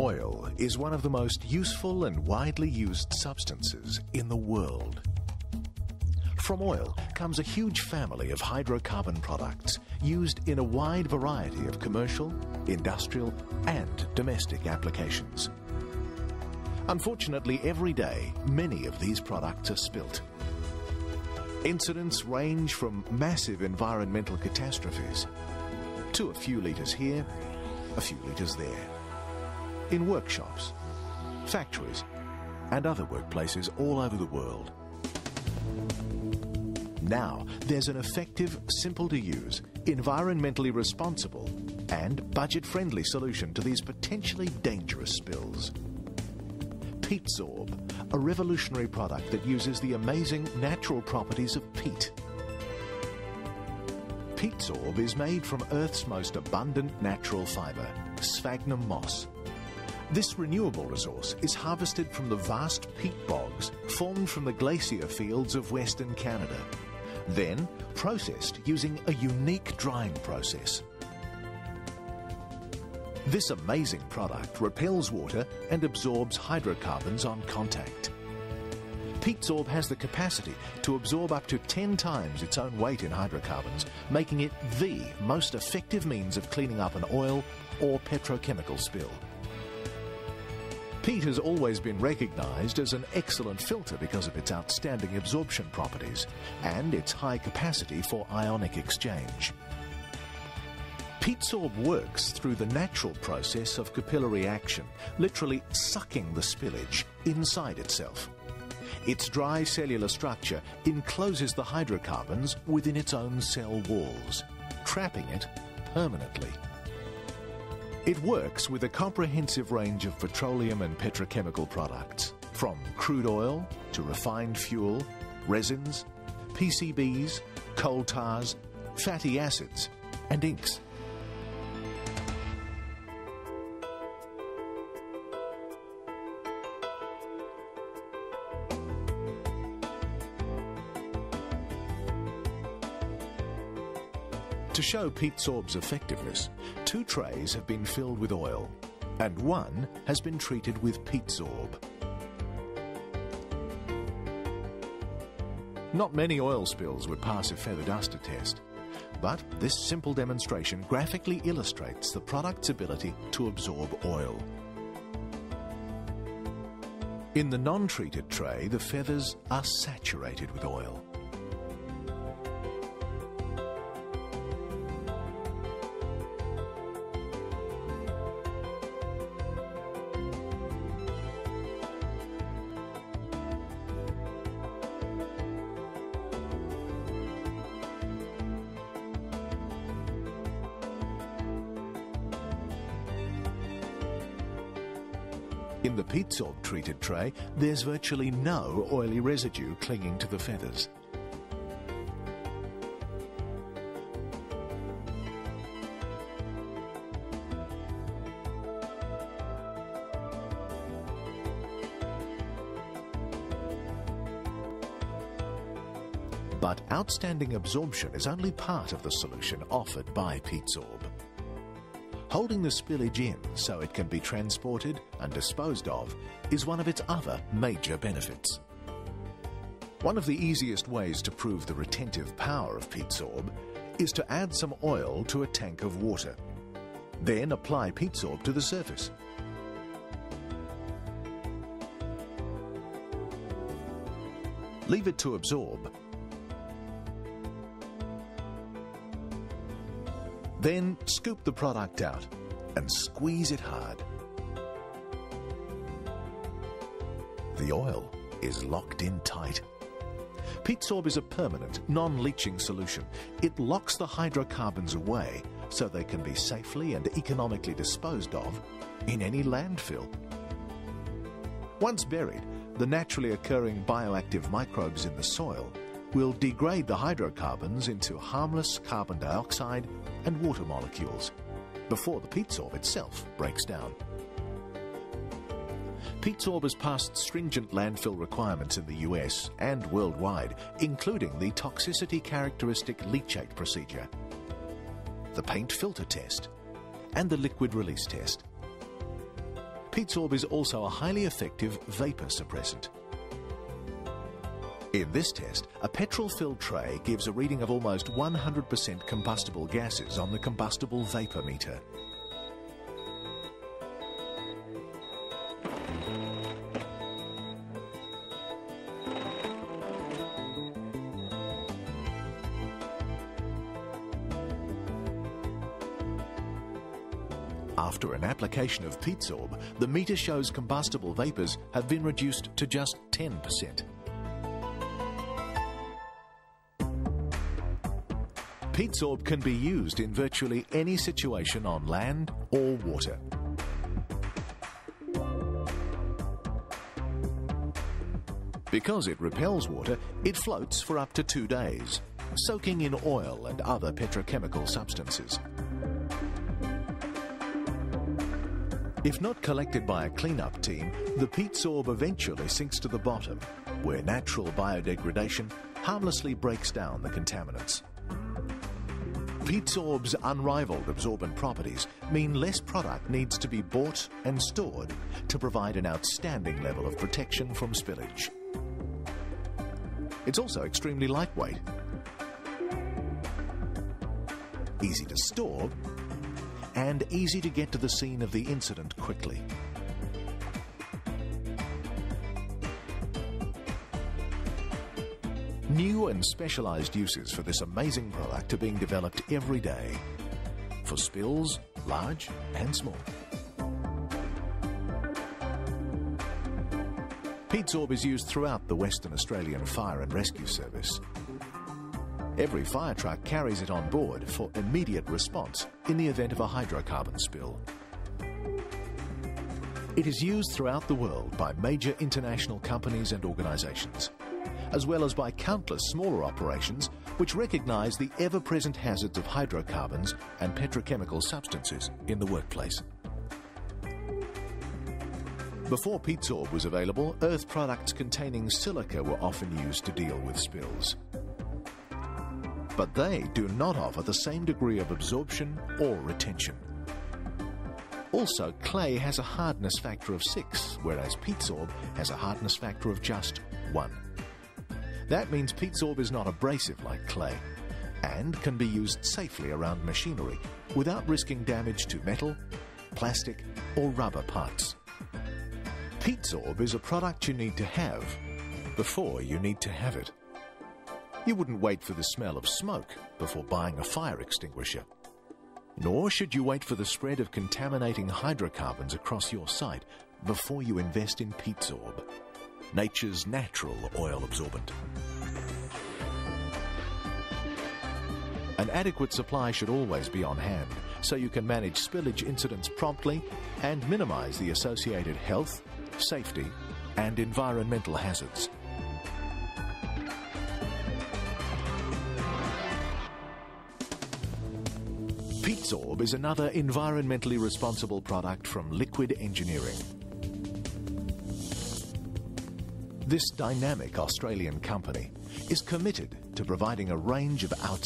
Oil is one of the most useful and widely used substances in the world. From oil comes a huge family of hydrocarbon products used in a wide variety of commercial, industrial, and domestic applications. Unfortunately, every day, many of these products are spilt. Incidents range from massive environmental catastrophes to a few litres here, a few litres there. In workshops, factories, and other workplaces all over the world. Now, there's an effective, simple-to-use, environmentally responsible, and budget-friendly solution to these potentially dangerous spills. Peatsorb, a revolutionary product that uses the amazing natural properties of peat. Peatsorb is made from Earth's most abundant natural fibre, sphagnum moss. This renewable resource is harvested from the vast peat bogs formed from the glacier fields of Western Canada, then processed using a unique drying process. This amazing product repels water and absorbs hydrocarbons on contact. Peatsorb has the capacity to absorb up to 10 times its own weight in hydrocarbons, making it the most effective means of cleaning up an oil or petrochemical spill. Peat has always been recognised as an excellent filter because of its outstanding absorption properties and its high capacity for ionic exchange. Peatsorb works through the natural process of capillary action, literally sucking the spillage inside itself. Its dry cellular structure encloses the hydrocarbons within its own cell walls, trapping it permanently. It works with a comprehensive range of petroleum and petrochemical products, from crude oil to refined fuel, resins, PCBs, coal tars, fatty acids, and inks. To show Peatsorb's effectiveness, 2 trays have been filled with oil, and 1 has been treated with Peatsorb. Not many oil spills would pass a feather duster test, but this simple demonstration graphically illustrates the product's ability to absorb oil. In the non-treated tray, the feathers are saturated with oil. In the Peatsorb treated tray, there's virtually no oily residue clinging to the feathers. But outstanding absorption is only part of the solution offered by Peatsorb. Holding the spillage in so it can be transported and disposed of is one of its other major benefits. One of the easiest ways to prove the retentive power of Peatsorb is to add some oil to a tank of water. Then apply Peatsorb to the surface. Leave it to absorb. Then scoop the product out and squeeze it hard. The oil is locked in tight. Peatsorb is a permanent, non-leaching solution. It locks the hydrocarbons away so they can be safely and economically disposed of in any landfill. Once buried, the naturally occurring bioactive microbes in the soil will degrade the hydrocarbons into harmless carbon dioxide and water molecules before the Peatsorb itself breaks down. Peatsorb has passed stringent landfill requirements in the US and worldwide, including the toxicity characteristic leachate procedure, the paint filter test, and the liquid release test. Peatsorb is also a highly effective vapour suppressant. In this test, a petrol-filled tray gives a reading of almost 100% combustible gases on the combustible vapour meter. After an application of Peatsorb, the meter shows combustible vapours have been reduced to just 10%. Peatsorb can be used in virtually any situation on land or water. Because it repels water, it floats for up to 2 days, soaking in oil and other petrochemical substances. If not collected by a clean-up team, the Peatsorb eventually sinks to the bottom, where natural biodegradation harmlessly breaks down the contaminants. Peatsorb's unrivaled absorbent properties mean less product needs to be bought and stored to provide an outstanding level of protection from spillage. It's also extremely lightweight, easy to store, and easy to get to the scene of the incident quickly. New and specialised uses for this amazing product are being developed every day for spills, large and small. Peatsorb is used throughout the Western Australian Fire and Rescue Service. Every fire truck carries it on board for immediate response in the event of a hydrocarbon spill. It is used throughout the world by major international companies and organisations, as well as by countless smaller operations which recognise the ever-present hazards of hydrocarbons and petrochemical substances in the workplace. Before Peatsorb was available, earth products containing silica were often used to deal with spills. But they do not offer the same degree of absorption or retention. Also, clay has a hardness factor of 6, whereas Peatsorb has a hardness factor of just 1. That means Peatsorb is not abrasive like clay and can be used safely around machinery without risking damage to metal, plastic or rubber parts. Peatsorb is a product you need to have before you need to have it. You wouldn't wait for the smell of smoke before buying a fire extinguisher. Nor should you wait for the spread of contaminating hydrocarbons across your site before you invest in Peatsorb, nature's natural oil absorbent. An adequate supply should always be on hand so you can manage spillage incidents promptly and minimize the associated health, safety, and environmental hazards. Peatsorb is another environmentally responsible product from Liquid Engineering. This dynamic Australian company is committed to providing a range of outstanding